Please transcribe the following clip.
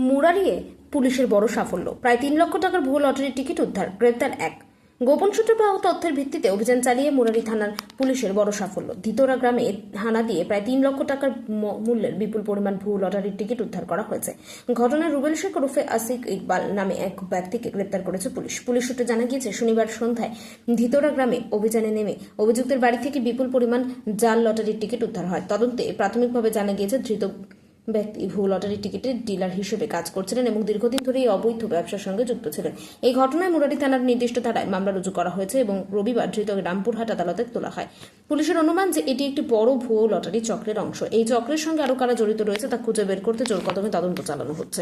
মুরারিয়ে পুলিশের বড় সাফল্য। প্রায় 3 লক্ষ টাকার ভুয়ো লটারির টিকিট উদ্ধার, গ্রেপ্তার এক। গোপন সূত্রে পাওয়া তথ্যের ভিত্তিতে অভিযান চালিয়ে মুরারি থানার পুলিশের বড় সাফল্য। ধিতোরা গ্রামে হানা দিয়ে প্রায় 3 লক্ষ টাকার মূল্যের বিপুল পরিমাণ ভুয়ো লটারির টিকিট উদ্ধার করা হয়েছে। ঘটনায় রুবেল শেখ ওরফে আসিক ইকবাল নামে এক ব্যক্তিকে গ্রেপ্তার করেছে পুলিশ। পুলিশ সূত্রে জানা গিয়েছে, শনিবার সন্ধ্যায় ধিতোরা গ্রামে অভিযানে নেমে অভিযুক্তের বাড়ি থেকে বিপুল পরিমাণ জাল লটারির টিকিট উদ্ধার হয়। তদন্তে প্রাথমিকভাবে জানা গিয়েছে, ধৃত ব্যক্তি ভুয়ো লটারি টিকিটের ডিলার হিসেবে কাজ করছিলেন এবং দীর্ঘদিন ধরে এই অবৈধ ব্যবসার সঙ্গে যুক্ত ছিলেন। এই ঘটনায় মুরারি থানার নির্দিষ্ট ধারায় মামলা রুজু করা হয়েছে এবং রবিবার ধৃতকে রামপুরহাট আদালতে তোলা হয়। পুলিশের অনুমান যে এটি একটি বড় ভুয়ো লটারি চক্রের অংশ। এই চক্রের সঙ্গে আরও কারা জড়িত রয়েছে তা খুঁজে বের করতে জোর কদমে তদন্ত চালানো হচ্ছে।